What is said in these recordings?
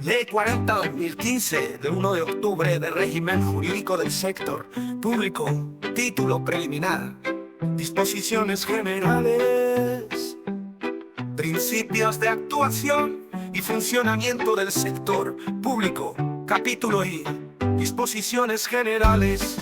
Ley 40/2015 de 1 de octubre de régimen jurídico del sector público. Título preliminar. Disposiciones generales. Principios de actuación y funcionamiento del sector público. Capítulo I. Disposiciones generales.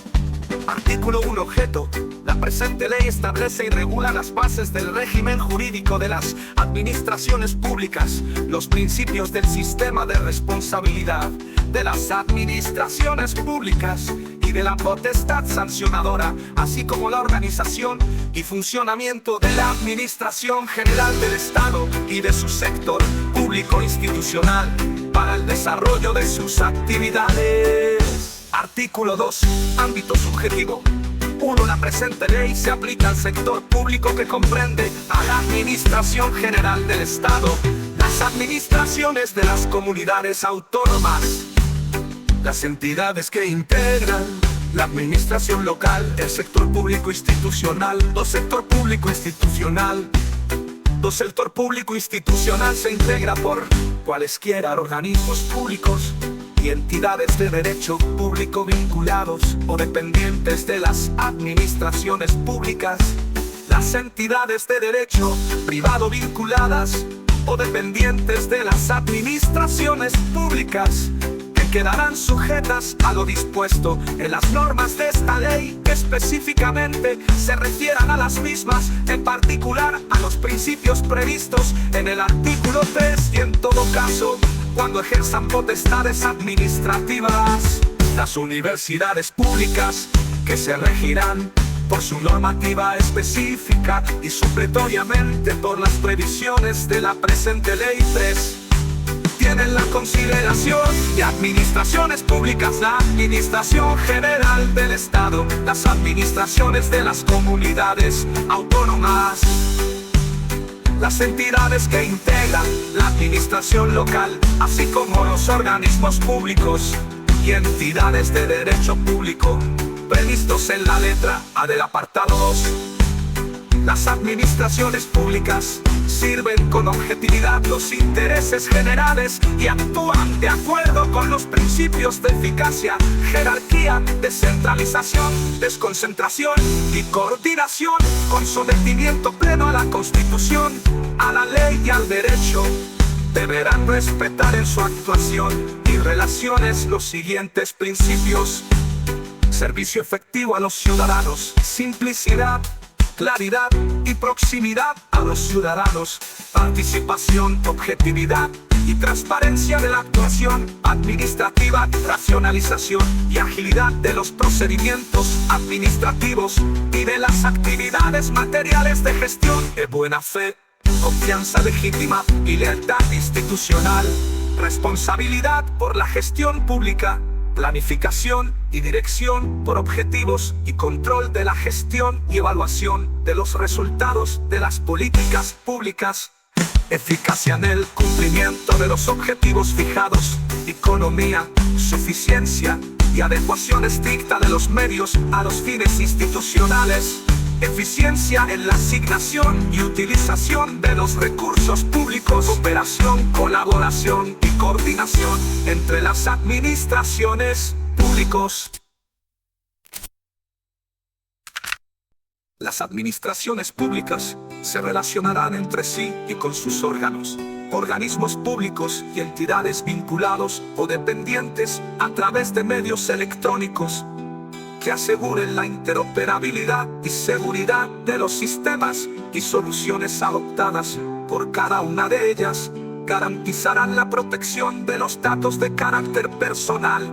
Artículo 1. Objeto. La presente ley establece y regula las bases del régimen jurídico de las administraciones públicas, los principios del sistema de responsabilidad de las administraciones públicas y de la potestad sancionadora, así como la organización y funcionamiento de la Administración General del Estado y de su sector público institucional para el desarrollo de sus actividades. Artículo 2. Ámbito subjetivo. 1. La presente ley se aplica al sector público que comprende a la Administración General del Estado, las administraciones de las comunidades autónomas, las entidades que integran la administración local, el sector público institucional, sector público institucional. Sector público institucional se integra por cualesquiera organismos públicos y entidades de derecho público vinculados o dependientes de las administraciones públicas, las entidades de derecho privado vinculadas o dependientes de las administraciones públicas, que quedarán sujetas a lo dispuesto en las normas de esta ley, que específicamente se refieran a las mismas, en particular a los principios previstos en el artículo 3, y en todo caso cuando ejerzan potestades administrativas. Las universidades públicas, que se regirán por su normativa específica y supletoriamente por las previsiones de la presente ley 3, tienen la consideración de administraciones públicas la Administración General del Estado, las administraciones de las comunidades autónomas, las entidades que integran la administración local, así como los organismos públicos y entidades de derecho público previstos en la letra A del apartado 2. Las administraciones públicas sirven con objetividad los intereses generales y actúan de acuerdo con los principios de eficacia, jerarquía, descentralización, desconcentración y coordinación, con sometimiento pleno a la Constitución, a la ley y al derecho. Deberán respetar en su actuación y relaciones los siguientes principios: servicio efectivo a los ciudadanos, simplicidad, claridad y proximidad a los ciudadanos, participación, objetividad y transparencia de la actuación administrativa, racionalización y agilidad de los procedimientos administrativos y de las actividades materiales de gestión, de buena fe, confianza legítima y lealtad institucional, responsabilidad por la gestión pública, planificación y dirección por objetivos y control de la gestión y evaluación de los resultados de las políticas públicas, eficacia en el cumplimiento de los objetivos fijados, economía, suficiencia y adecuación estricta de los medios a los fines institucionales, eficiencia en la asignación y utilización de los recursos públicos, cooperación, colaboración y coordinación entre las administraciones públicas. Las administraciones públicas se relacionarán entre sí y con sus órganos, organismos públicos y entidades vinculados o dependientes a través de medios electrónicos que aseguren la interoperabilidad y seguridad de los sistemas y soluciones adoptadas por cada una de ellas, garantizarán la protección de los datos de carácter personal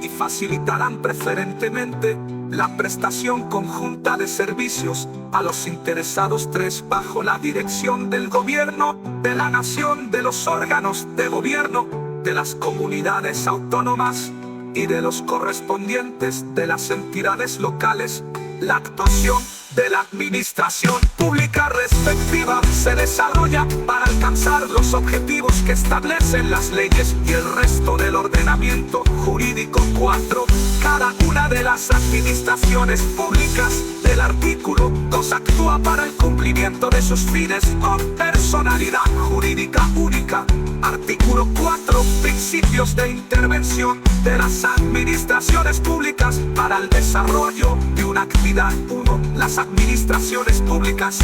y facilitarán preferentemente la prestación conjunta de servicios a los interesados. 3. Bajo la dirección del gobierno de la nación, de los órganos de gobierno, de las comunidades autónomas y de los correspondientes de las entidades locales, la actuación de la administración pública respectiva se desarrolla para alcanzar los objetivos que establecen las leyes y el resto del ordenamiento jurídico. 4. Cada una de las administraciones públicas del artículo 2 actúa para el cumplimiento de sus fines con personalidad jurídica única, Artículo 4. Principios de intervención de las administraciones públicas para el desarrollo de una actividad. 1. Las administraciones públicas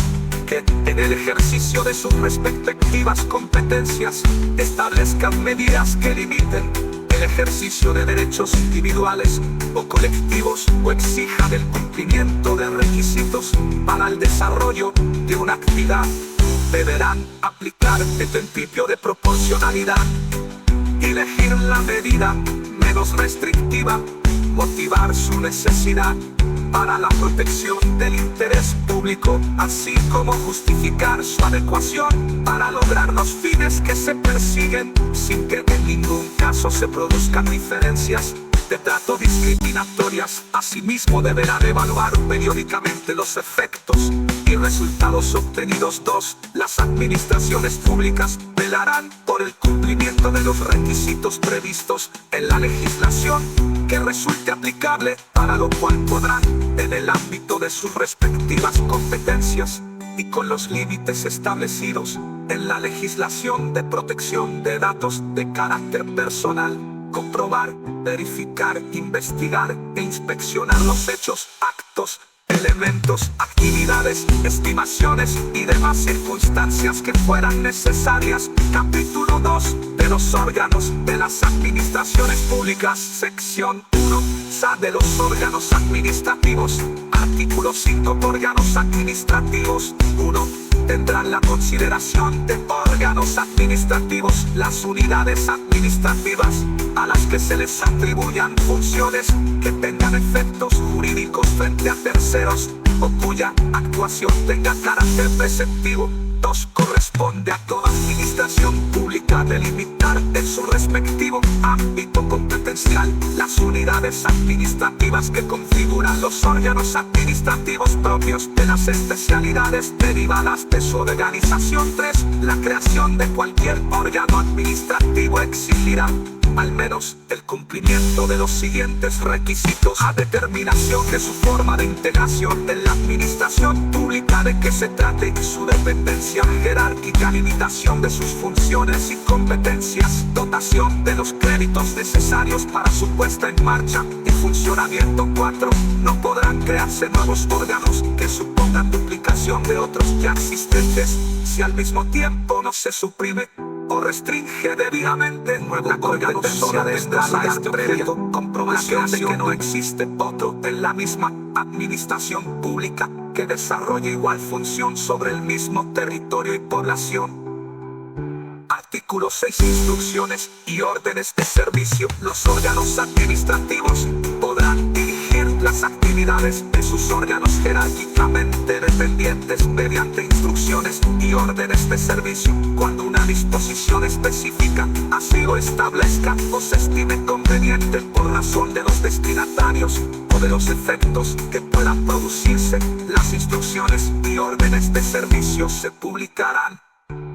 que, en el ejercicio de sus respectivas competencias, establezcan medidas que limiten el ejercicio de derechos individuales o colectivos o exijan el cumplimiento de requisitos para el desarrollo de una actividad, deberán aplicar el principio de proporcionalidad, elegir la medida menos restrictiva, motivar su necesidad para la protección del interés público, así como justificar su adecuación para lograr los fines que se persiguen, sin que en ningún caso se produzcan diferencias de trato discriminatorias. Asimismo, deberán evaluar periódicamente los efectos y resultados obtenidos. 2. Las administraciones públicas velarán por el cumplimiento de los requisitos previstos en la legislación que resulte aplicable, para lo cual podrán, en el ámbito de sus respectivas competencias y con los límites establecidos en la legislación de protección de datos de carácter personal, comprobar, verificar, investigar e inspeccionar los hechos, actos, elementos, actividades, estimaciones y demás circunstancias que fueran necesarias. Capítulo 2. De los órganos de las administraciones públicas. Sección 1. De los órganos administrativos. Artículo 5. Órganos administrativos. 1. Tendrán la consideración de órganos administrativos las unidades administrativas a las que se les atribuyan funciones que tengan efectos jurídicos frente a terceros o cuya actuación tenga carácter preceptivo. 2. Corresponde a toda administración pública delimitar en su respectivo ámbito competencial las unidades administrativas que configuran los órganos administrativos propios de las especialidades derivadas de su organización. 3. La creación de cualquier órgano administrativo exigirá al menos el cumplimiento de los siguientes requisitos a determinación de su forma de integración en la administración pública de que se trate, su dependencia jerárquica, limitación de sus funciones y competencias, dotación de los créditos necesarios para su puesta en marcha y funcionamiento. 4. No podrán crearse nuevos órganos que supongan duplicación de otros ya existentes, si al mismo tiempo no se suprime o restringe debidamente la competencia de esta previa comprobación de que no existe otro en la misma administración pública que desarrolle igual función sobre el mismo territorio y población. Artículo 6. Instrucciones y órdenes de servicio. Los órganos administrativos podrán dirigir las actividades de sus órganos jerárquicamente dependientes mediante instrucciones y órdenes de servicio cuando una disposición específica así lo establezca o se estime conveniente por razón de los destinatarios o de los efectos que puedan producirse. Las instrucciones y órdenes de servicio se publicarán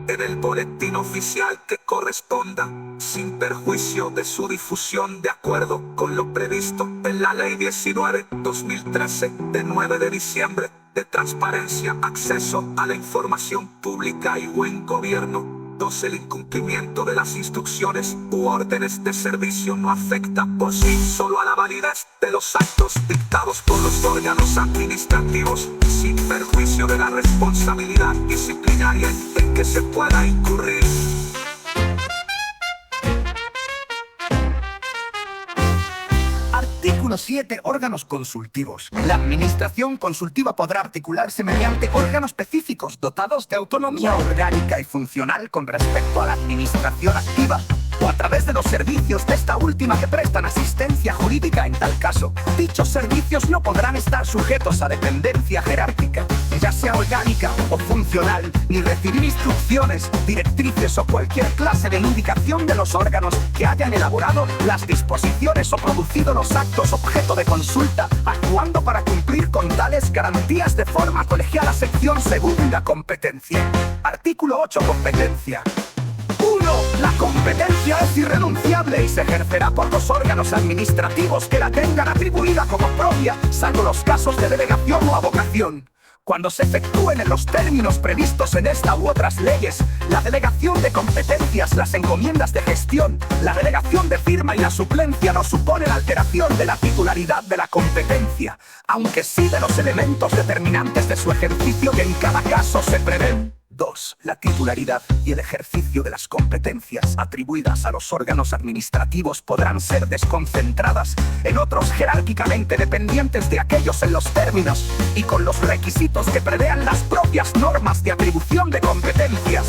en el boletín oficial que corresponda, sin perjuicio de su difusión, de acuerdo con lo previsto en la Ley 19/2013 de 9 de diciembre de transparencia, acceso a la información pública y buen gobierno. 2. El incumplimiento de las instrucciones u órdenes de servicio no afecta por sí solo a la validez de los actos dictados por los órganos administrativos, sin perjuicio de la responsabilidad disciplinaria en que se pueda incurrir. Artículo 7. Órganos consultivos. La administración consultiva podrá articularse mediante órganos específicos dotados de autonomía orgánica y funcional con respecto a la administración activa, o a través de los servicios de esta última que prestan asistencia jurídica en tal caso. Dichos servicios no podrán estar sujetos a dependencia jerárquica, ya sea orgánica o funcional, ni recibir instrucciones, directrices o cualquier clase de indicación de los órganos que hayan elaborado las disposiciones o producido los actos objeto de consulta, actuando para cumplir con tales garantías de forma colegiada. Sección segunda. Competencia. Artículo 8. Competencia. 1. La competencia es irrenunciable y se ejercerá por los órganos administrativos que la tengan atribuida como propia, salvo los casos de delegación o avocación. cuando se efectúen en los términos previstos en esta u otras leyes, la delegación de competencias, las encomiendas de gestión, la delegación de firma y la suplencia no suponen alteración de la titularidad de la competencia, aunque sí de los elementos determinantes de su ejercicio que en cada caso se prevén. 2. La titularidad y el ejercicio de las competencias atribuidas a los órganos administrativos podrán ser desconcentradas en otros jerárquicamente dependientes de aquellos en los términos y con los requisitos que prevean las propias normas de atribución de competencias.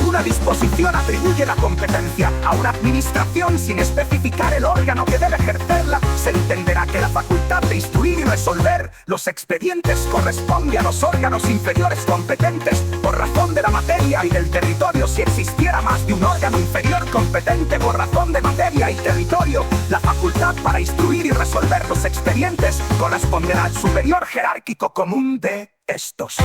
Una disposición atribuye la competencia a una administración sin especificar el órgano que debe ejercerla, se entenderá que la facultad de instruir y resolver los expedientes corresponde a los órganos inferiores competentes por razón de la materia y del territorio. Si existiera más de un órgano inferior competente por razón de materia y territorio, la facultad para instruir y resolver los expedientes corresponderá al superior jerárquico común de estos.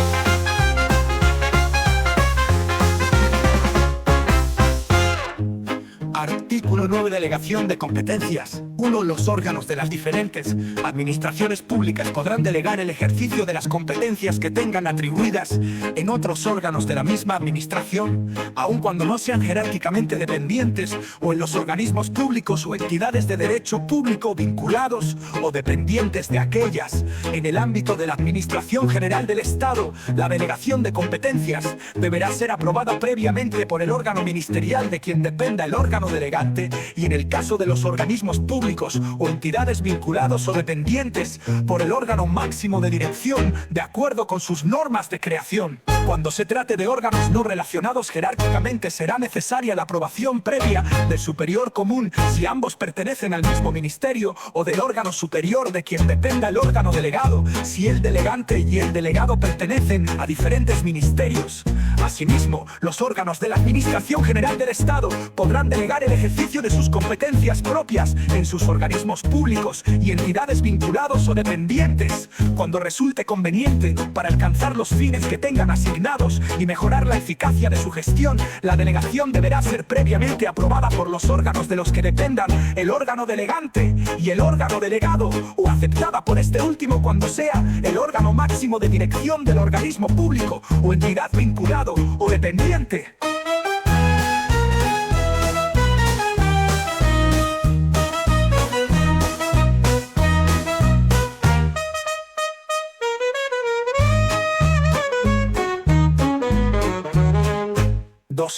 Artículo 9. Delegación de competencias. 1. Los órganos de las diferentes administraciones públicas podrán delegar el ejercicio de las competencias que tengan atribuidas en otros órganos de la misma administración, aun cuando no sean jerárquicamente dependientes, o en los organismos públicos o entidades de derecho público vinculados o dependientes de aquellas. En el ámbito de la Administración General del Estado, la delegación de competencias deberá ser aprobada previamente por el órgano ministerial de quien dependa el órgano delegante, y en el caso de los organismos públicos o entidades vinculados o dependientes, por el órgano máximo de dirección, de acuerdo con sus normas de creación. Cuando se trate de órganos no relacionados jerárquicamente, será necesaria la aprobación previa del superior común si ambos pertenecen al mismo ministerio, o del órgano superior de quien dependa el órgano delegado, si el delegante y el delegado pertenecen a diferentes ministerios. Asimismo, los órganos de la Administración General del Estado podrán delegar el ejercicio de sus competencias propias en sus organismos públicos y entidades vinculados o dependientes, cuando resulte conveniente para alcanzar los fines que tengan asignados y mejorar la eficacia de su gestión. La delegación deberá ser previamente aprobada por los órganos de los que dependan el órgano delegante y el órgano delegado, o aceptada por este último cuando sea el órgano máximo de dirección del organismo público o entidad vinculado o dependiente.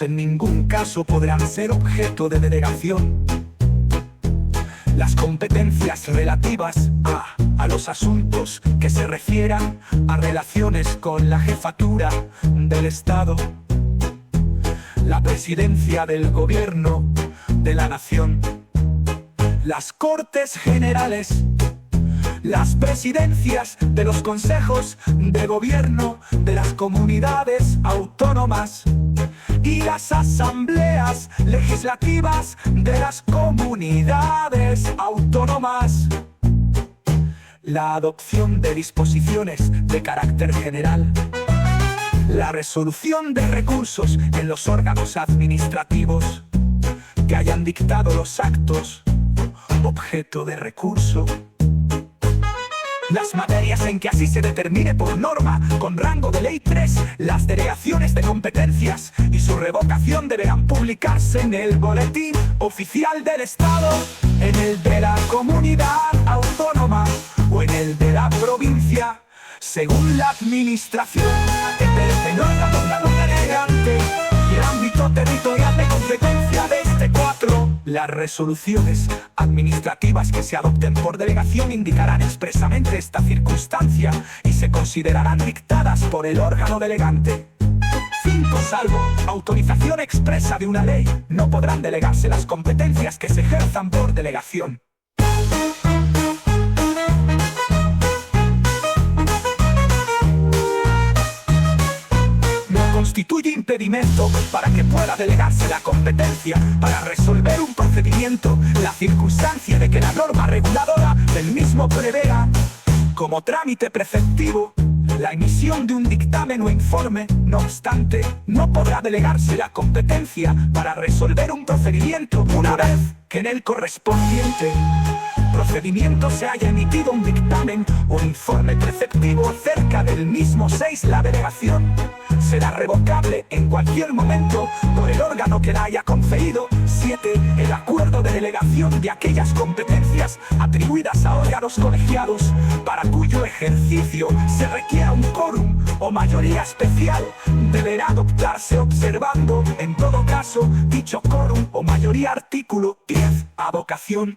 En ningún caso podrán ser objeto de delegación las competencias relativas a los asuntos que se refieran a relaciones con la jefatura del Estado, la presidencia del gobierno de la nación, las Cortes Generales, las presidencias de los consejos de gobierno de las comunidades autónomas y las asambleas legislativas de las comunidades autónomas. La adopción de disposiciones de carácter general, la resolución de recursos en los órganos administrativos que hayan dictado los actos objeto de recurso, las materias en que así se determine por norma con rango de ley 3, las delegaciones de competencias y su revocación deberán publicarse en el Boletín Oficial del Estado, en el de la comunidad autónoma o en el de la provincia, según la administración del órgano delegante y el ámbito territorial de competencia de este 4. Las resoluciones administrativas que se adopten por delegación indicarán expresamente esta circunstancia y se considerarán dictadas por el órgano delegante. 5. Salvo autorización expresa de una ley, no podrán delegarse las competencias que se ejerzan por delegación. constituye impedimento para que pueda delegarse la competencia para resolver un procedimiento, la circunstancia de que la norma reguladora del mismo prevea como trámite preceptivo la emisión de un dictamen o informe. No obstante, no podrá delegarse la competencia para resolver un procedimiento una vez que en el correspondiente procedimiento se haya emitido un dictamen o informe preceptivo acerca del mismo. 6. La delegación será revocable en cualquier momento por el órgano que la haya conferido. 7. El acuerdo de delegación de aquellas competencias atribuidas a órganos colegiados para cuyo ejercicio se requiera un quórum o mayoría especial deberá adoptarse observando en todo caso dicho quórum o mayoría. Artículo 10. Avocación.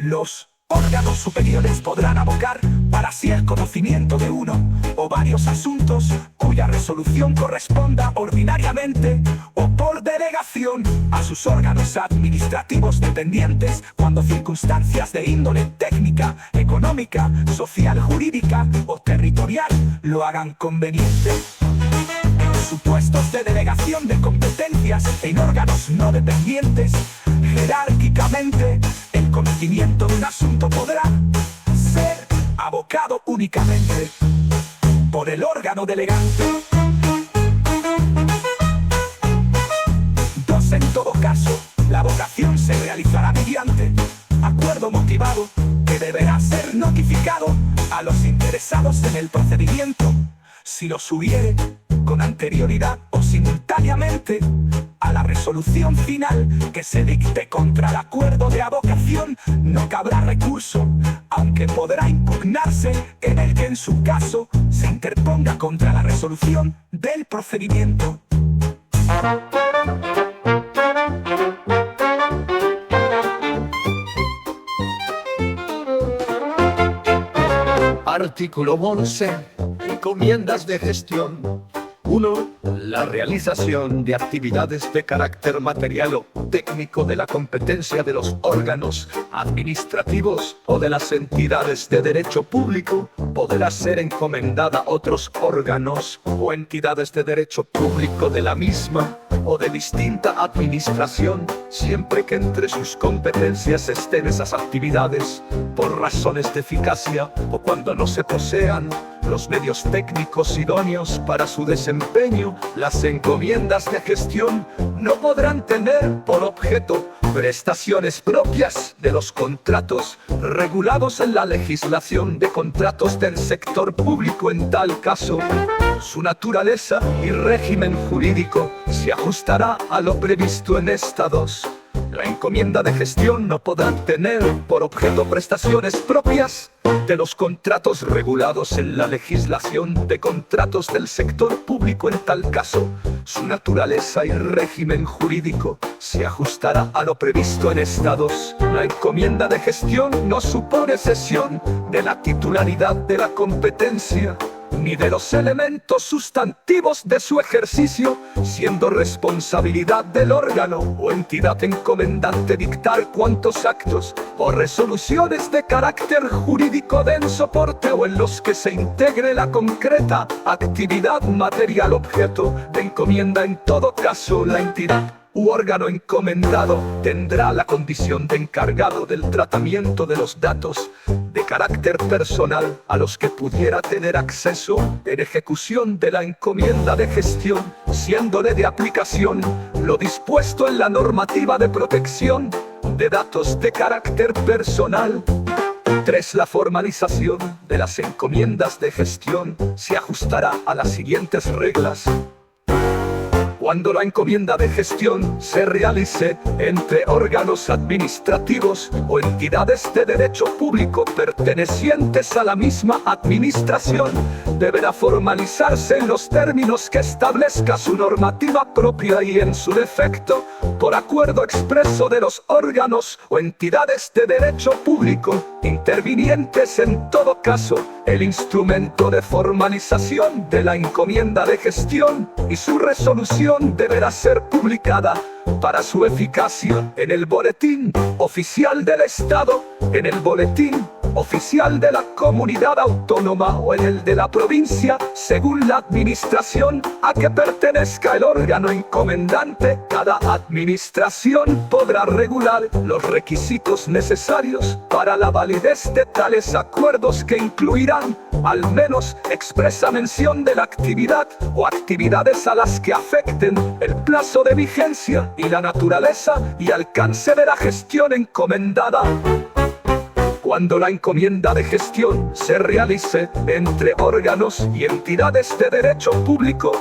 Los órganos superiores podrán avocar para sí el conocimiento de uno o varios asuntos cuya resolución corresponda ordinariamente o por delegación a sus órganos administrativos dependientes cuando circunstancias de índole técnica, económica, social, jurídica o territorial lo hagan conveniente. En supuestos de delegación de competencias en órganos no dependientes, jerárquicamente, el conocimiento de un asunto podrá ser abocado únicamente por el órgano delegante. 2. En todo caso, la avocación se realizará mediante acuerdo motivado que deberá ser notificado a los interesados en el procedimiento, si los hubiere, con anterioridad o simultáneamente a la resolución final que se dicte contra el acuerdo de avocación. No cabrá recurso, aunque podrá impugnarse en el que en su caso se interponga contra la resolución del procedimiento. Artículo 11. Encomiendas de gestión. 1. La realización de actividades de carácter material o técnico de la competencia de los órganos administrativos o de las entidades de derecho público podrá ser encomendada a otros órganos o entidades de derecho público de la misma o de distinta administración, siempre que entre sus competencias estén esas actividades, por razones de eficacia o cuando no se posean los medios técnicos idóneos para su desempeño. Las encomiendas de gestión no podrán tener por objeto prestaciones propias de los contratos regulados en la legislación de contratos del sector público. En tal caso, su naturaleza y régimen jurídico se ajustará a lo previsto en esta 2. La encomienda de gestión no podrá tener por objeto prestaciones propias de los contratos regulados en la legislación de contratos del sector público. En tal caso, su naturaleza y régimen jurídico se ajustará a lo previsto en esta 2. La encomienda de gestión no supone cesión de la titularidad de la competencia ni de los elementos sustantivos de su ejercicio, siendo responsabilidad del órgano o entidad encomendante dictar cuantos actos o resoluciones de carácter jurídico den soporte o en los que se integre la concreta actividad material objeto de encomienda. En todo caso, la entidad u órgano encomendado tendrá la condición de encargado del tratamiento de los datos de carácter personal a los que pudiera tener acceso en ejecución de la encomienda de gestión, siéndole de aplicación lo dispuesto en la normativa de protección de datos de carácter personal. 3. La formalización de las encomiendas de gestión se ajustará a las siguientes reglas. Cuando la encomienda de gestión se realice entre órganos administrativos o entidades de derecho público pertenecientes a la misma administración, deberá formalizarse en los términos que establezca su normativa propia y, en su defecto, por acuerdo expreso de los órganos o entidades de derecho público intervinientes. En todo caso, el instrumento de formalización de la encomienda de gestión y su resolución deberá ser publicada para su eficacia en el Boletín Oficial del Estado en el boletín oficial de la comunidad autónoma o en el de la provincia, según la administración a que pertenezca el órgano encomendante. Cada administración podrá regular los requisitos necesarios para la validez de tales acuerdos, que incluirán al menos expresa mención de la actividad o actividades a las que afecten el plazo de vigencia y la naturaleza y alcance de la gestión encomendada. Cuando la encomienda de gestión se realice entre órganos y entidades de derecho público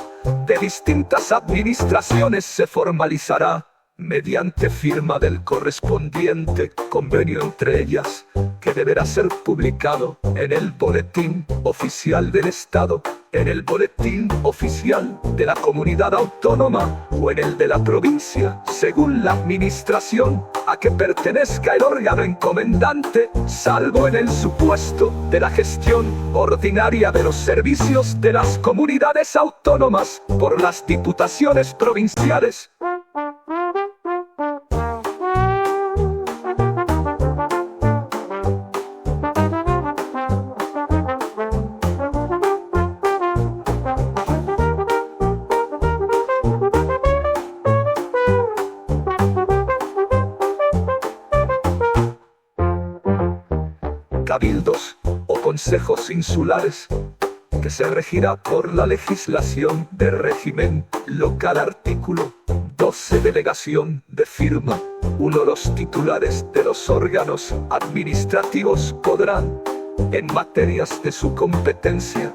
de distintas administraciones, se formalizará mediante firma del correspondiente convenio entre ellas, que deberá ser publicado en el Boletín Oficial del Estado, en el Boletín Oficial de la Comunidad Autónoma o en el de la provincia, según la administración a que pertenezca el órgano encomendante, salvo en el supuesto de la gestión ordinaria de los servicios de las comunidades autónomas por las diputaciones provinciales. Cabildos o consejos insulares, que se regirá por la legislación de régimen local. Artículo 12. Delegación de firma. 1. Los titulares de los órganos administrativos podrán, en materias de su competencia,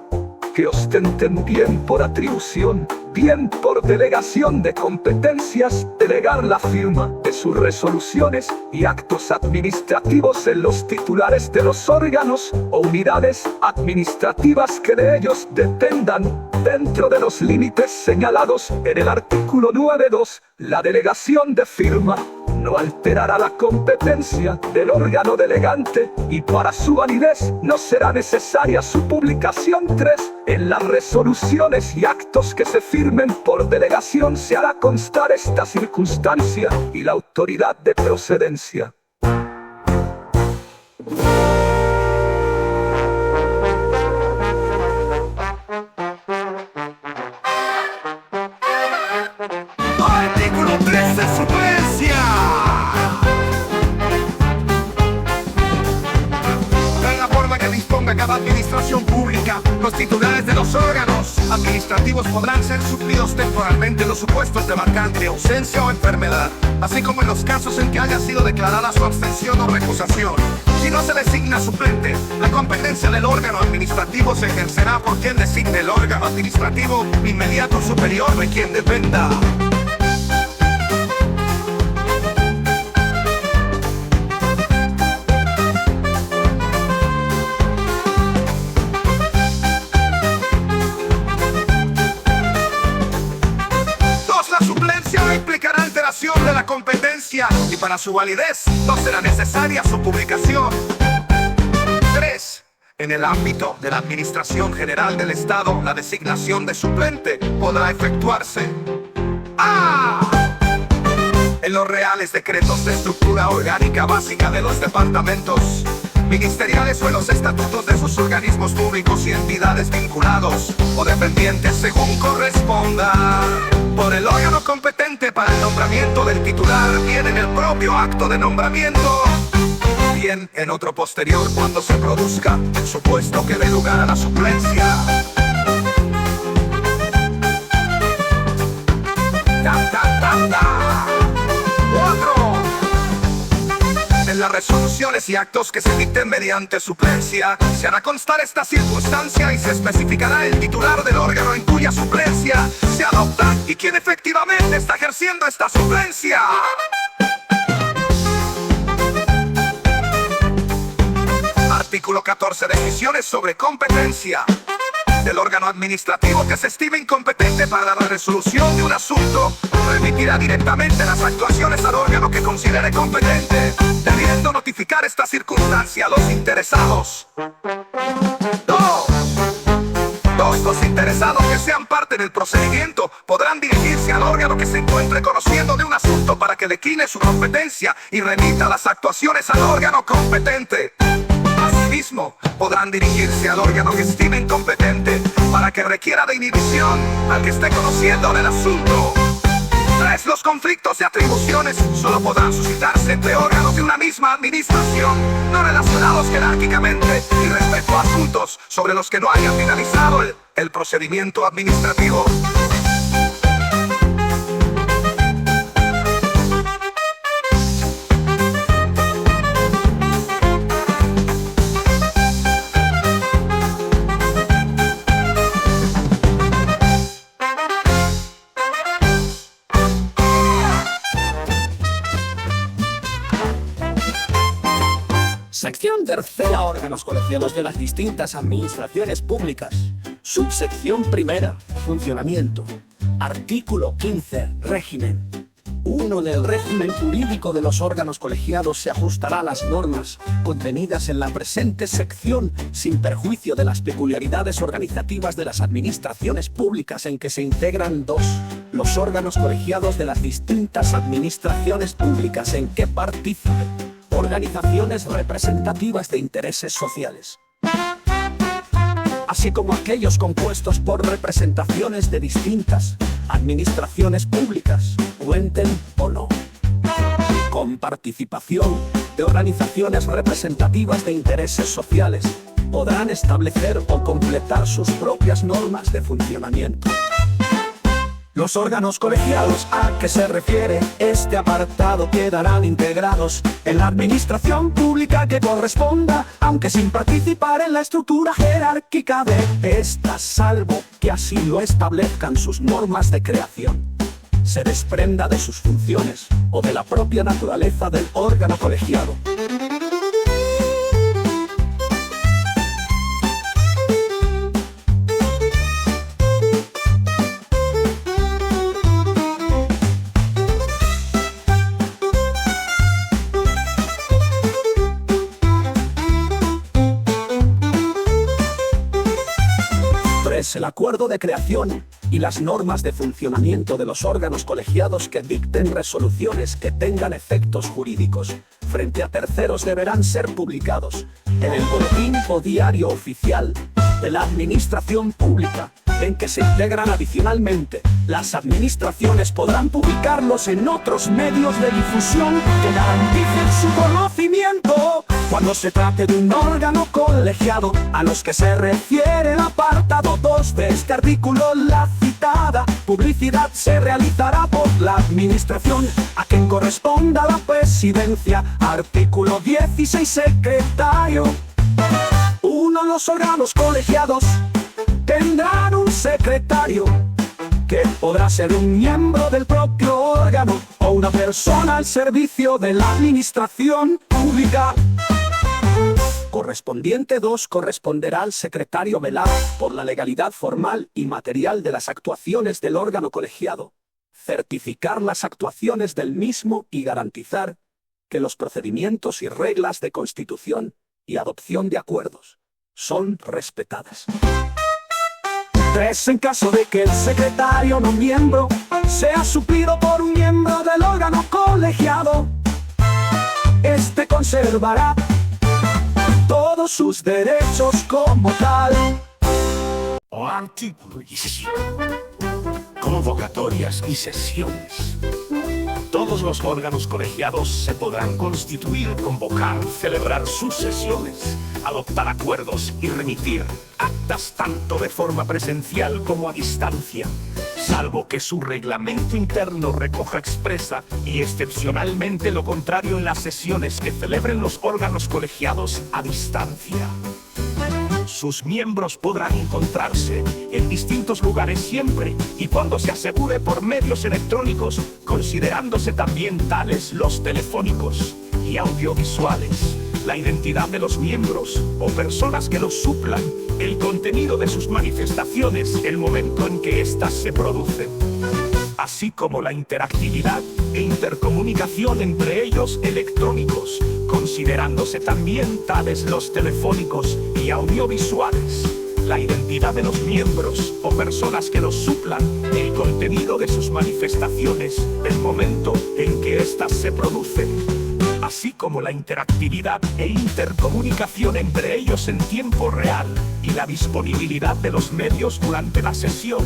que ostenten bien por atribución, bien por delegación de competencias, delegar la firma de sus resoluciones y actos administrativos en los titulares de los órganos o unidades administrativas que de ellos dependan, dentro de los límites señalados en el artículo 9.2. La delegación de firma no alterará la competencia del órgano delegante y para su validez no será necesaria su publicación. 3. En las resoluciones y actos que se firmen por delegación se hará constar esta circunstancia y la autoridad de procedencia. Artículo 13. Suplencia. En la forma que disponga cada administración pública, los titulares de los órganos administrativos podrán ser suplidos temporalmente en los supuestos de vacante, ausencia o enfermedad, así como en los casos en que haya sido declarada su abstención o recusación. Si no se designa suplente, la competencia del órgano administrativo se ejercerá por quien designe el órgano administrativo inmediato superior de quien dependa. Implicará alteración de la competencia y para su validez no será necesaria su publicación. 3. En el ámbito de la Administración General del Estado, la designación de suplente podrá efectuarse en los reales decretos de estructura orgánica básica de los departamentos ministeriales o en los estatutos de sus organismos públicos y entidades vinculados o dependientes, según corresponda, por el órgano competente para el nombramiento del titular, bien en el propio acto de nombramiento, bien en otro posterior cuando se produzca el supuesto que dé lugar a la suplencia. En las resoluciones y actos que se dicten mediante suplencia, se hará constar esta circunstancia y se especificará el titular del órgano en cuya suplencia se adopta y quien efectivamente está ejerciendo esta suplencia. Artículo 14. Decisiones sobre competencia del órgano administrativo que se estime incompetente para la resolución de un asunto remitirá directamente las actuaciones al órgano que considere competente, debiendo notificar esta circunstancia a los interesados. 2. Los interesados que sean parte del procedimiento podrán dirigirse al órgano que se encuentre conociendo de un asunto para que decline su competencia y remita las actuaciones al órgano competente. Asimismo, podrán dirigirse al órgano que estimen competente para que requiera de inhibición al que esté conociendo del asunto. 3. Los conflictos de atribuciones solo podrán suscitarse entre órganos de una misma administración, no relacionados jerárquicamente y respecto a asuntos sobre los que no hayan finalizado el procedimiento administrativo. Sección tercera, órganos colegiados de las distintas administraciones públicas. Subsección primera, funcionamiento. Artículo 15, régimen. 1. Del régimen jurídico de los órganos colegiados se ajustará a las normas contenidas en la presente sección, sin perjuicio de las peculiaridades organizativas de las administraciones públicas en que se integran. 2. Los órganos colegiados de las distintas administraciones públicas en que participen organizaciones representativas de intereses sociales, así como aquellos compuestos por representaciones de distintas administraciones públicas, cuenten o no con participación de organizaciones representativas de intereses sociales, podrán establecer o completar sus propias normas de funcionamiento. Los órganos colegiados a que se refiere este apartado quedarán integrados en la administración pública que corresponda, aunque sin participar en la estructura jerárquica de esta, salvo que así lo establezcan sus normas de creación, se desprenda de sus funciones o de la propia naturaleza del órgano colegiado. El acuerdo de creación y las normas de funcionamiento de los órganos colegiados que dicten resoluciones que tengan efectos jurídicos frente a terceros deberán ser publicados en el boletín o diario oficial de la administración pública, en que se integran adicionalmente. Las administraciones podrán publicarlos en otros medios de difusión que garanticen su conocimiento cuando se trate de un órgano colegiado a los que se refiere el apartado 2 de este artículo. La citada publicidad se realizará por la administración a quien corresponda la presidencia. Artículo 16, secretario. 1. Los órganos colegiados tendrán un secretario que podrá ser un miembro del propio órgano o una persona al servicio de la administración pública. Correspondiente 2. Corresponderá al secretario velar por la legalidad formal y material de las actuaciones del órgano colegiado, certificar las actuaciones del mismo y garantizar que los procedimientos y reglas de constitución y adopción de acuerdos son respetadas. 3. En caso de que el secretario no miembro sea suplido por un miembro del órgano colegiado, este conservará todos sus derechos como tal. Artículo 17. Convocatorias y sesiones. Todos los órganos colegiados se podrán constituir, convocar, celebrar sus sesiones, adoptar acuerdos y remitir actas tanto de forma presencial como a distancia, salvo que su reglamento interno recoja expresa y excepcionalmente lo contrario en las sesiones que celebren los órganos colegiados a distancia. Sus miembros podrán encontrarse en distintos lugares siempre y cuando se asegure por medios electrónicos, considerándose también tales los telefónicos y audiovisuales, la identidad de los miembros o personas que los suplan, el contenido de sus manifestaciones, el momento en que éstas se producen, así como la interactividad e intercomunicación entre ellos electrónicos, considerándose también tales los telefónicos y audiovisuales. la identidad de los miembros o personas que los suplan, el contenido de sus manifestaciones, el momento en que éstas se producen, así como la interactividad e intercomunicación entre ellos en tiempo real y la disponibilidad de los medios durante la sesión,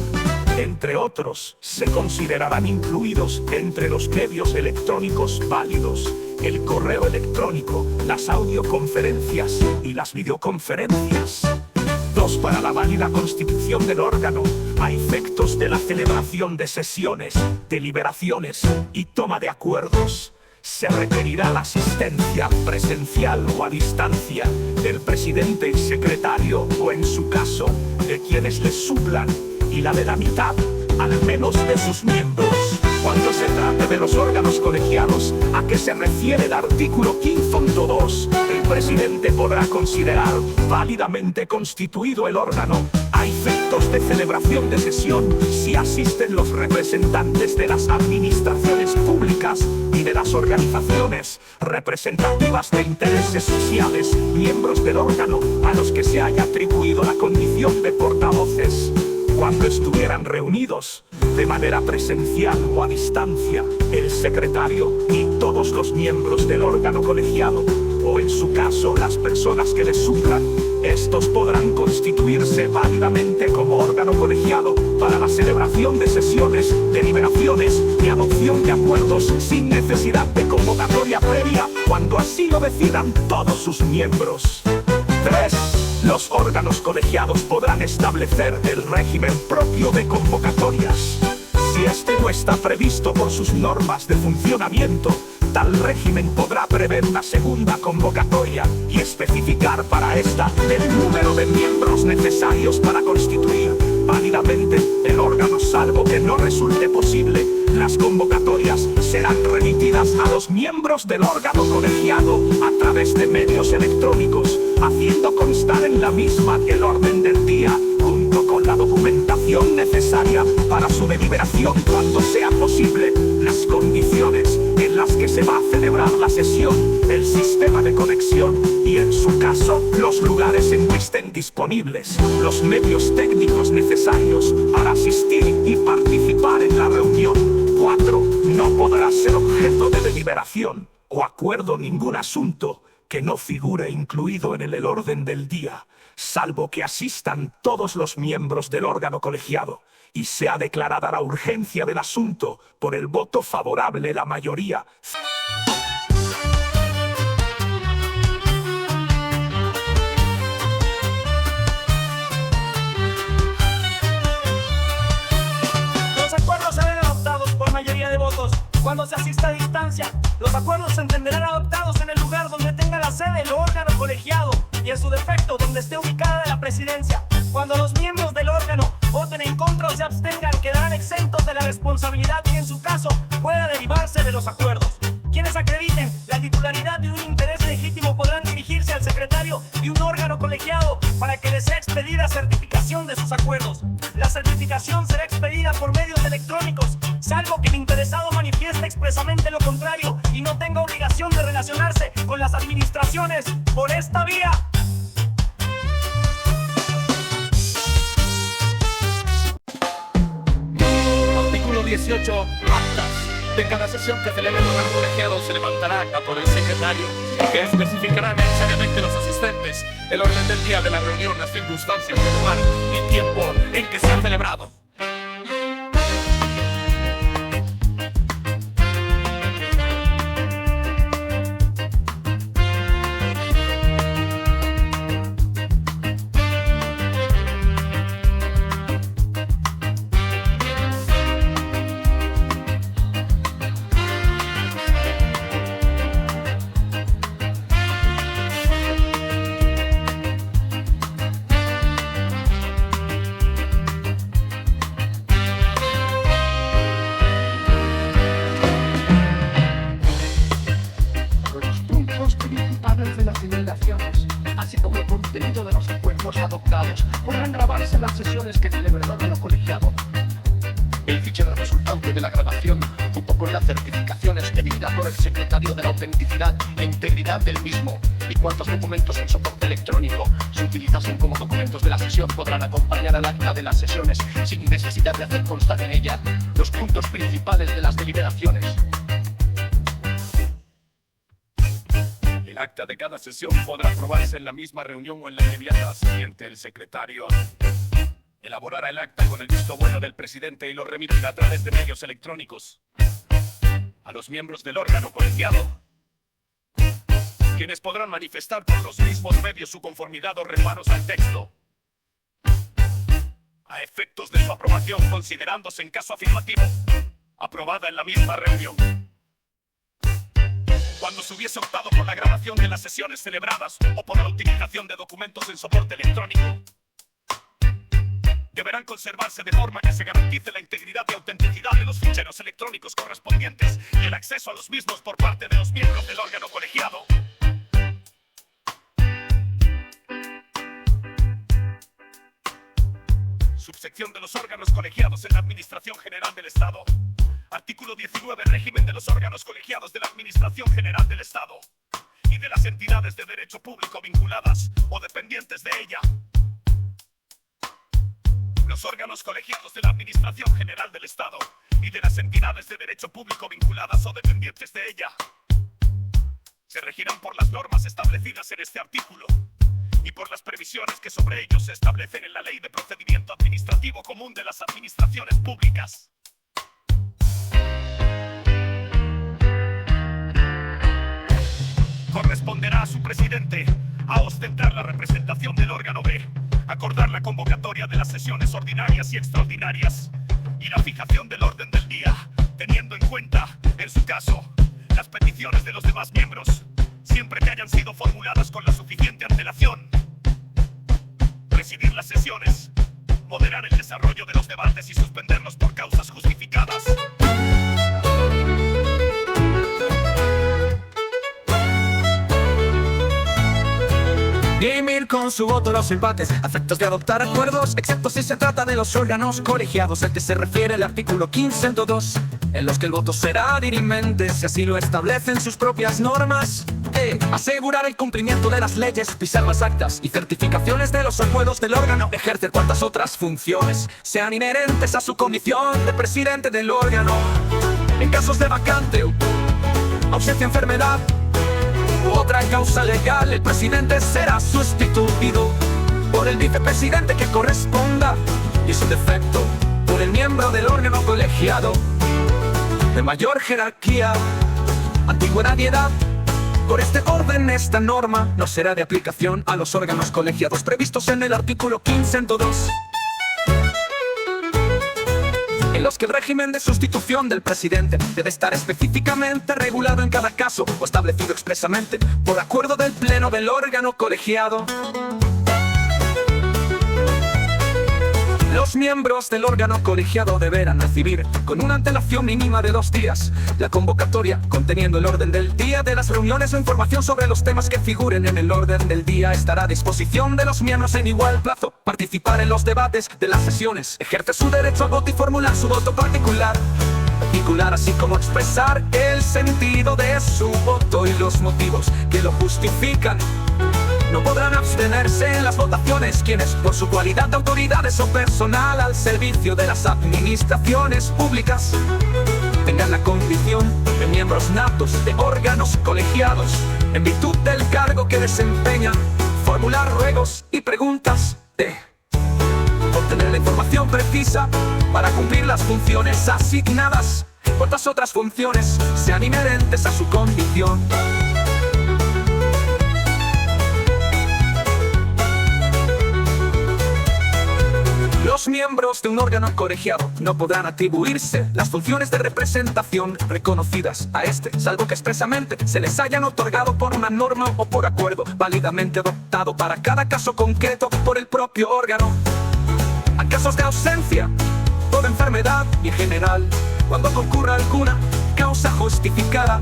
entre otros, se considerarán incluidos entre los medios electrónicos válidos el correo electrónico, las audioconferencias y las videoconferencias. 2. Para la válida constitución del órgano, a efectos de la celebración de sesiones, deliberaciones y toma de acuerdos, se requerirá la asistencia presencial o a distancia del presidente y secretario o, en su caso, de quienes les suplan, y la de la mitad, al menos, de sus miembros. Cuando se trate de los órganos colegiados, ¿a qué se refiere el artículo 15.2? El presidente podrá considerar válidamente constituido el órgano a efectos de celebración de sesión si asisten los representantes de las administraciones públicas y de las organizaciones representativas de intereses sociales, miembros del órgano a los que se haya atribuido la condición de portavoces. Cuando estuvieran reunidos, de manera presencial o a distancia, el secretario y todos los miembros del órgano colegiado, o en su caso las personas que les suplan, estos podrán constituirse válidamente como órgano colegiado para la celebración de sesiones, deliberaciones y adopción de acuerdos sin necesidad de convocatoria previa, cuando así lo decidan todos sus miembros. 3. Los órganos colegiados podrán establecer el régimen propio de convocatorias. Si este no está previsto por sus normas de funcionamiento, tal régimen podrá prever una segunda convocatoria y especificar para esta el número de miembros necesarios para constituir válidamente el órgano, salvo que no resulte posible. Las convocatorias serán remitidas a los miembros del órgano colegiado a través de medios electrónicos, haciendo constar en la misma el orden del día, junto con la documentación necesaria para su deliberación cuando sea posible, las condiciones en las que se va a celebrar la sesión, el sistema de conexión y, en su caso, los lugares en que estén disponibles, los medios técnicos necesarios para asistir y participar en la reunión. 4. No podrá ser objeto de deliberación o acuerdo ningún asunto que no figure incluido en el orden del día, salvo que asistan todos los miembros del órgano colegiado y sea declarada la urgencia del asunto por el voto favorable de la mayoría. Los acuerdos serán adoptados por mayoría de votos cuando se asista a distancia. Los acuerdos se entenderán adoptados en el lugar donde tenga la sede el órgano colegiado y, en su defecto, donde esté ubicada la presidencia. Cuando los miembros del órgano voten en contra o se abstengan, quedarán exentos de la responsabilidad y, en su caso, pueda derivarse de los acuerdos. Quienes acrediten la titularidad de un interés legítimo podrán dirigirse al secretario de un órgano colegiado para que les sea expedida certificación de sus acuerdos. La certificación será expedida por medios electrónicos, salvo que el interesado manifieste expresamente lo contrario y no tenga obligación de relacionarse con las administraciones por esta vía. Artículo 18. Actas. De cada sesión que celebre el órgano colegiado se levantará acta por el secretario, que especificará necesariamente los asistentes, el orden del día de la reunión, las circunstancias, el lugar y tiempo en que se ha celebrado. De las deliberaciones, así como el contenido de los acuerdos adoptados, podrán grabarse en las sesiones que celebre el órgano colegiado. El fichero resultante de la grabación, junto con las certificaciones emitidas por el secretario de la autenticidad e integridad del mismo, y cuantos documentos en soporte electrónico se utilizasen como documentos de la sesión, podrán acompañar al acta de las sesiones sin necesidad de hacer constar en ella los puntos principales de las deliberaciones. El acta de cada sesión podrá aprobarse en la misma reunión o en la inmediata siguiente. El secretario elaborará el acta con el visto bueno del presidente y lo remitirá a través de medios electrónicos a los miembros del órgano colegiado, quienes podrán manifestar por los mismos medios su conformidad o reparos al texto, a efectos de su aprobación, considerándose en caso afirmativo aprobada en la misma reunión. Cuando se hubiese optado por la grabación de las sesiones celebradas o por la utilización de documentos en soporte electrónico, deberán conservarse de forma que se garantice la integridad y autenticidad de los ficheros electrónicos correspondientes y el acceso a los mismos por parte de los miembros del órgano colegiado. Subsección de los órganos colegiados en la Administración General del Estado. Artículo 19. Régimen de los órganos colegiados de la Administración General del Estado y de las entidades de derecho público vinculadas o dependientes de ella. Los órganos colegiados de la Administración General del Estado y de las entidades de derecho público vinculadas o dependientes de ella se regirán por las normas establecidas en este artículo y por las previsiones que sobre ellos se establecen en la Ley de Procedimiento Administrativo Común de las Administraciones Públicas. Corresponderá a su presidente a ostentar la representación del órgano B, acordar la convocatoria de las sesiones ordinarias y extraordinarias y la fijación del orden del día, teniendo en cuenta, en su caso, las peticiones de los demás miembros, siempre que hayan sido formuladas con la suficiente antelación. Presidir las sesiones, moderar el desarrollo de los debates y suspenderlos por causas justificadas. Dirimir con su voto los empates, a efectos de adoptar acuerdos, excepto si se trata de los órganos colegiados, al que se refiere el artículo 15.2, en los que el voto será dirimente, si así lo establecen sus propias normas. Asegurar el cumplimiento de las leyes, pisar las actas y certificaciones de los acuerdos del órgano, ejercer cuantas otras funciones sean inherentes a su condición de presidente del órgano. En casos de vacante, ausencia, enfermedad u otra causa legal, el presidente será sustituido por el vicepresidente que corresponda y, su defecto, por el miembro del órgano colegiado de mayor jerarquía, antigüedad y edad. Por este orden, esta norma no será de aplicación a los órganos colegiados previstos en el artículo 15.2, en los que el régimen de sustitución del presidente debe estar específicamente regulado en cada caso o establecido expresamente por acuerdo del pleno del órgano colegiado. Los miembros del órgano colegiado deberán recibir, con una antelación mínima de 2 días, la convocatoria conteniendo el orden del día de las reuniones o información sobre los temas que figuren en el orden del día. Estará a disposición de los miembros en igual plazo participar en los debates de las sesiones, ejercer su derecho a voto y formular su voto particular, así como expresar el sentido de su voto y los motivos que lo justifican. No podrán abstenerse en las votaciones quienes, por su cualidad de autoridades o personal al servicio de las administraciones públicas, tengan la condición de miembros natos de órganos colegiados, en virtud del cargo que desempeñan, formular ruegos y preguntas de obtener la información precisa para cumplir las funciones asignadas, cuantas otras funciones sean inherentes a su condición. Los miembros de un órgano colegiado no podrán atribuirse las funciones de representación reconocidas a este, salvo que expresamente se les hayan otorgado por una norma o por acuerdo válidamente adoptado para cada caso concreto por el propio órgano. A casos de ausencia o de enfermedad y en general, cuando concurra alguna causa justificada,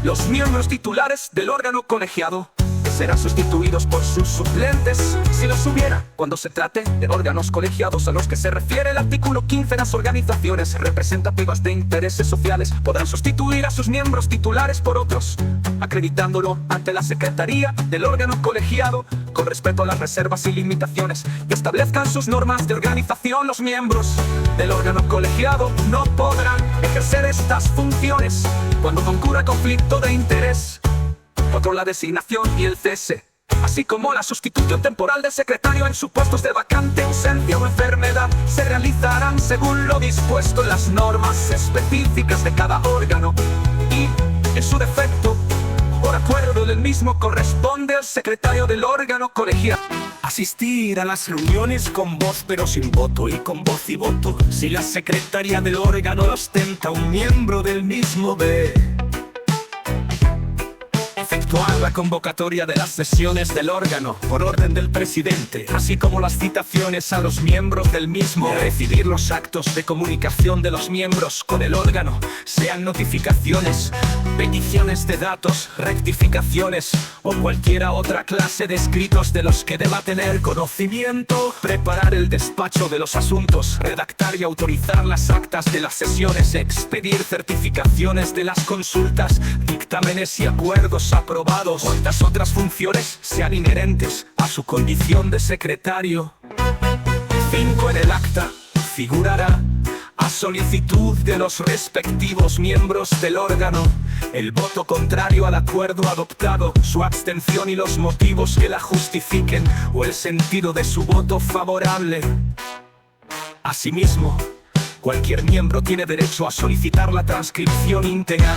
los miembros titulares del órgano colegiado serán sustituidos por sus suplentes, si los hubiera, cuando se trate de órganos colegiados a los que se refiere el artículo 15. Las organizaciones representativas de intereses sociales podrán sustituir a sus miembros titulares por otros, acreditándolo ante la Secretaría del órgano colegiado con respeto a las reservas y limitaciones que establezcan sus normas de organización. Los miembros del órgano colegiado no podrán ejercer estas funciones cuando concurra conflicto de interés. Otro, la designación y el cese, así como la sustitución temporal del secretario en supuestos de vacante, ausencia o enfermedad, se realizarán según lo dispuesto en las normas específicas de cada órgano y, en su defecto, por acuerdo del mismo, corresponde al secretario del órgano colegiado Asistir a las reuniones con voz pero sin voto, y con voz y voto si la secretaria del órgano ostenta un miembro del mismo B. Efectuar la convocatoria de las sesiones del órgano por orden del presidente, así como las citaciones a los miembros del mismo. Recibir los actos de comunicación de los miembros con el órgano, sean notificaciones, peticiones de datos, rectificaciones o cualquiera otra clase de escritos de los que deba tener conocimiento. Preparar el despacho de los asuntos, redactar y autorizar las actas de las sesiones, expedir certificaciones de las consultas, dictámenes y acuerdos aprobados. Cuantas otras funciones sean inherentes a su condición de secretario. 5. En el acta figurará, a solicitud de los respectivos miembros del órgano, el voto contrario al acuerdo adoptado, su abstención y los motivos que la justifiquen, o el sentido de su voto favorable. Asimismo, cualquier miembro tiene derecho a solicitar la transcripción íntegra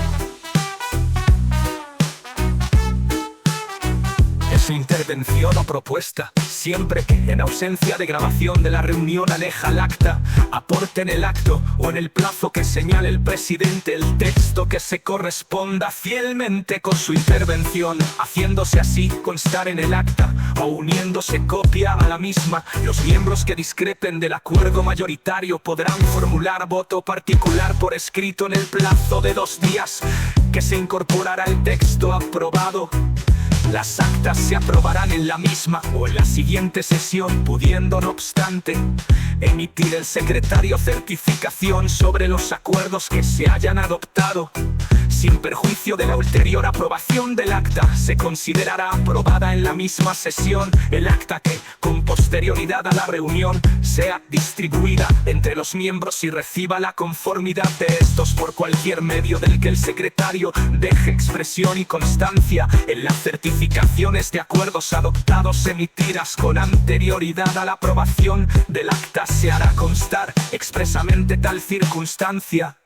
su intervención o propuesta, siempre que, en ausencia de grabación de la reunión, aleja el acta, aporte en el acto o en el plazo que señale el presidente el texto que se corresponda fielmente con su intervención, haciéndose así constar en el acta o uniéndose copia a la misma. Los miembros que discrepen del acuerdo mayoritario podrán formular voto particular por escrito en el plazo de 2 días que se incorporará el texto aprobado. Las actas se aprobarán en la misma o en la siguiente sesión, pudiendo, no obstante, emitir el secretario certificación sobre los acuerdos que se hayan adoptado. Sin perjuicio de la ulterior aprobación del acta, se considerará aprobada en la misma sesión el acta que, con posterioridad a la reunión, sea distribuida entre los miembros y reciba la conformidad de estos por cualquier medio del que el secretario deje expresión y constancia en las certificaciones de acuerdos adoptados emitidas con anterioridad a la aprobación del acta. Se hará constar expresamente tal circunstancia.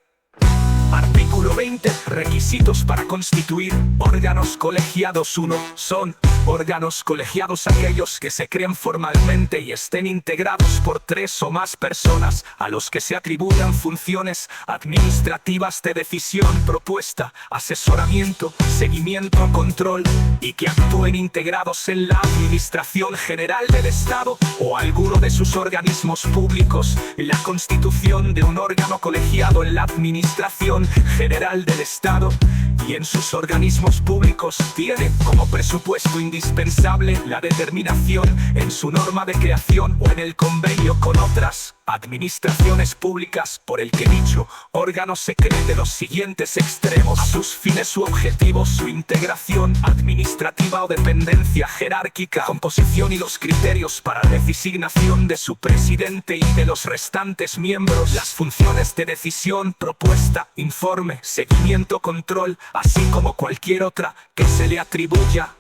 Artículo 20. Requisitos para constituir órganos colegiados. 1. Son órganos colegiados aquellos que se creen formalmente y estén integrados por 3 o más personas, a los que se atribuyan funciones administrativas de decisión, propuesta, asesoramiento, seguimiento o control, y que actúen integrados en la Administración General del Estado o alguno de sus organismos públicos. La constitución de un órgano colegiado en la Administración General del Estado y en sus organismos públicos tiene como presupuesto indispensable la determinación en su norma de creación o en el convenio con otras administraciones públicas por el que dicho órgano se cree de los siguientes extremos: a sus fines u objetivos, su integración administrativa o dependencia jerárquica, composición y los criterios para la designación de su presidente y de los restantes miembros, las funciones de decisión, propuesta, informe, seguimiento, control, así como cualquier otra que se le atribuya.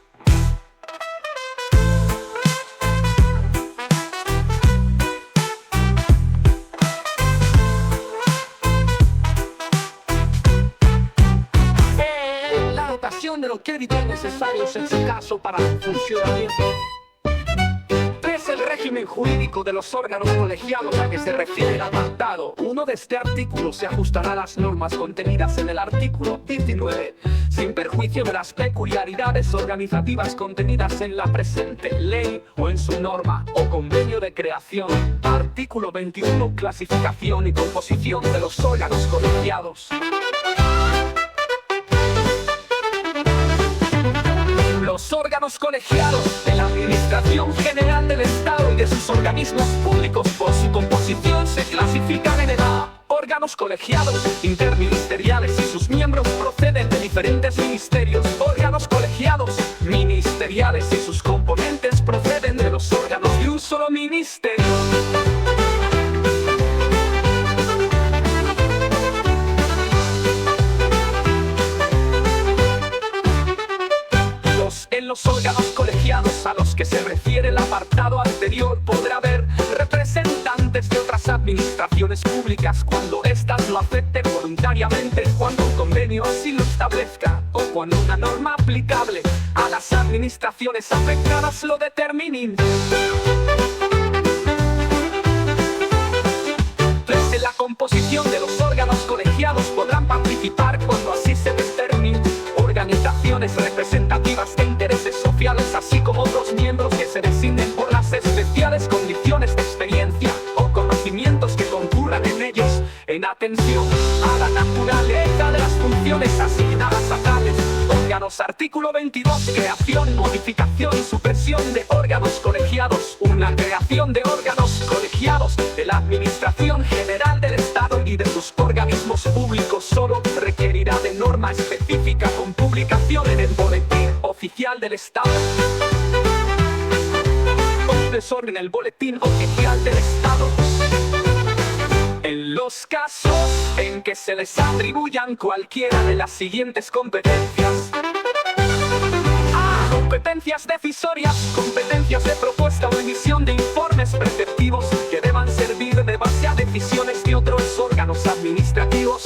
De los créditos necesarios en su caso para su funcionamiento. 3. El régimen jurídico de los órganos colegiados a que se refiere el apartado 1 de este artículo se ajustará a las normas contenidas en el artículo 19, sin perjuicio de las peculiaridades organizativas contenidas en la presente ley o en su norma o convenio de creación. Artículo 21. Clasificación y composición de los órganos colegiados. los órganos colegiados de la Administración General del Estado y de sus organismos públicos por su composición se clasifican en edad. Órganos colegiados interministeriales y sus miembros proceden de diferentes ministerios. Órganos colegiados ministeriales y sus componentes proceden de los órganos de un solo ministerio. En los órganos colegiados a los que se refiere el apartado anterior podrá haber representantes de otras administraciones públicas cuando éstas lo acepten voluntariamente, cuando un convenio así lo establezca o cuando una norma aplicable a las administraciones afectadas lo determinen. En la composición de los órganos colegiados podrán participar cuando así se determine organizaciones representativas de intereses sociales, así como otros miembros que se designen por las especiales condiciones de experiencia o conocimientos que concurran en ellos, en atención a la naturaleza de las funciones asignadas a tales órganos. Artículo 22. Creación, modificación y supresión de órganos colegiados. Una creación de órganos colegiados de la Administración General del Estado y de sus organismos públicos solo requerirá de norma específica con publicación en el Boletín Oficial del Estado. Profesor en el Boletín Oficial del Estado. En los casos en que se les atribuyan cualquiera de las siguientes competencias: A. Competencias decisorias, competencias de propuesta o emisión de informes preceptivos que deban servir de base a decisiones de otros órganos administrativos.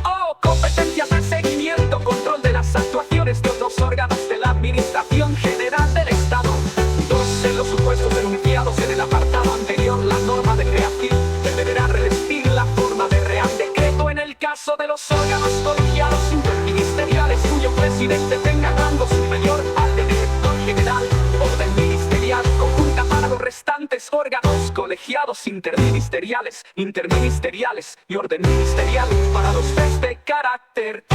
O. Competencias de seguimiento, control de las actuaciones de otros órganos de la Administración General del Estado. 2. En los supuestos enunciados en el apartado anterior, la norma de creación deberá revestir la forma de real decreto en el caso de los órganos colegiados interministeriales cuyo presidente tenga rango superior al de director general. Orden ministerial conjunta para los restantes órganos colegiados interministeriales y orden ministerial para los test de carácter.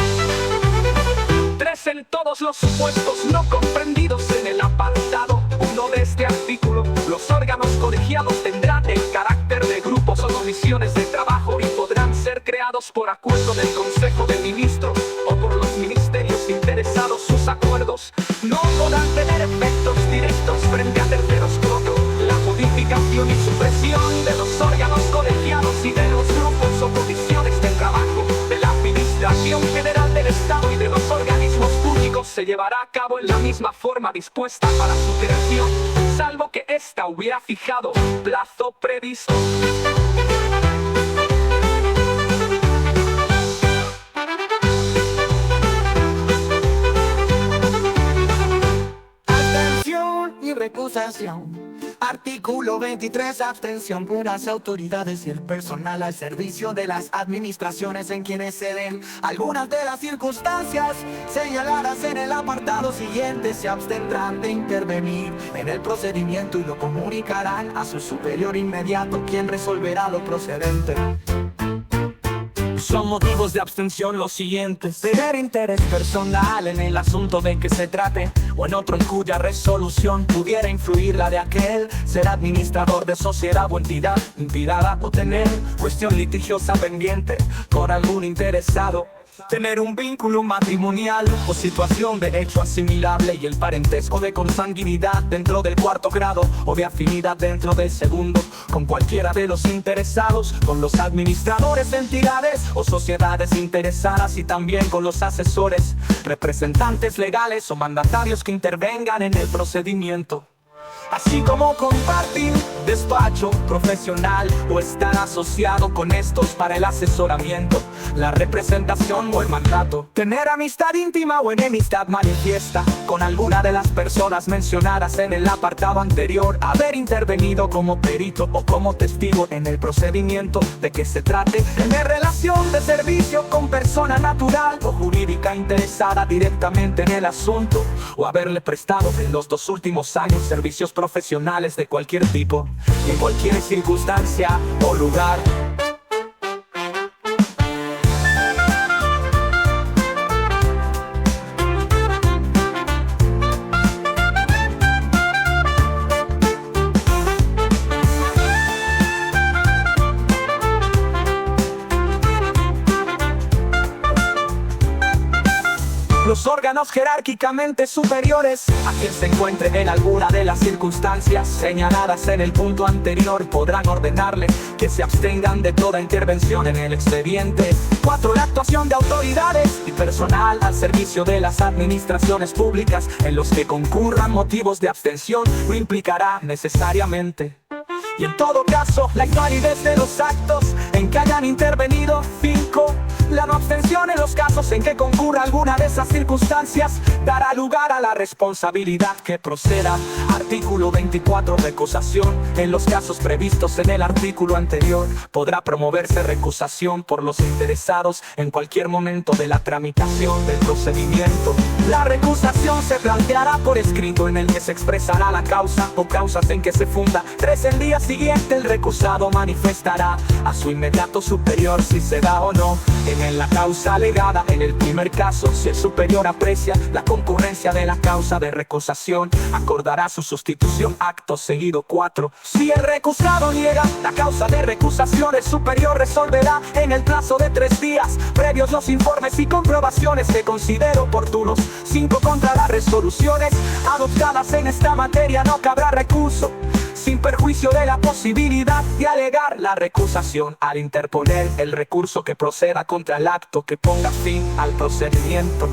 3. En todos los supuestos no comprendidos en el apartado 1 de este artículo, los órganos colegiados tendrán el carácter de grupos o comisiones de trabajo y podrán ser creados por acuerdo del Consejo de Ministros o por los ministerios interesados. Sus acuerdos no podrán tener efectos directos frente a terceros como la modificación y supresión de los órganos colegiados y de los grupos o comisiones de trabajo de la Administración General del Estado y de los organismos públicos se llevará a cabo en la misma forma dispuesta para su creación, salvo que ésta hubiera fijado plazo previsto. Abstención y recusación. Artículo 23. Abstención por las autoridades y el personal al servicio de las administraciones en quienes se den algunas de las circunstancias señaladas en el apartado siguiente. Se abstendrán de intervenir en el procedimiento y lo comunicarán a su superior inmediato, quien resolverá lo procedente. Son motivos de abstención los siguientes: tener interés personal en el asunto de que se trate o en otro en cuya resolución pudiera influir la de aquel, ser administrador de sociedad o entidad impidada o tener cuestión litigiosa pendiente con algún interesado, tener un vínculo matrimonial o situación de hecho asimilable y el parentesco de consanguinidad dentro del 4º grado o de afinidad dentro del 2º con cualquiera de los interesados, con los administradores de entidades o sociedades interesadas y también con los asesores, representantes legales o mandatarios que intervengan en el procedimiento, así como compartir despacho profesional o estar asociado con estos para el asesoramiento, la representación o el mandato, tener amistad íntima o enemistad manifiesta con alguna de las personas mencionadas en el apartado anterior, haber intervenido como perito o como testigo en el procedimiento de que se trate, tener relación de servicio con persona natural o jurídica interesada directamente en el asunto o haberle prestado en los 2 últimos años servicios profesionales de cualquier tipo, en cualquier circunstancia o lugar. los órganos jerárquicamente superiores a quien se encuentre en alguna de las circunstancias señaladas en el punto anterior podrán ordenarle que se abstengan de toda intervención en el expediente. 4. La actuación de autoridades y personal al servicio de las administraciones públicas en los que concurran motivos de abstención no implicará necesariamente y en todo caso la invalidez de los actos en que hayan intervenido. 5. La no abstención en los casos en que concurra alguna de esas circunstancias dará lugar a la responsabilidad que proceda. Artículo 24. Recusación. En los casos previstos en el artículo anterior podrá promoverse recusación por los interesados en cualquier momento de la tramitación del procedimiento. La recusación se planteará por escrito en el que se expresará la causa o causas en que se funda. 3. El día siguiente el recusado manifestará a su inmediato superior si se da o no en la causa alegada. En el primer caso, si el superior aprecia la concurrencia de la causa de recusación, acordará su sustitución acto seguido. 4. Si el recusado niega la causa de recusación, el superior resolverá en el plazo de 3 días previos los informes y comprobaciones que considere oportunos. 5. Contra las resoluciones adoptadas en esta materia no cabrá recurso, sin perjuicio de la posibilidad de alegar la recusación al interponer el recurso que proceda contra el acto que ponga fin al procedimiento.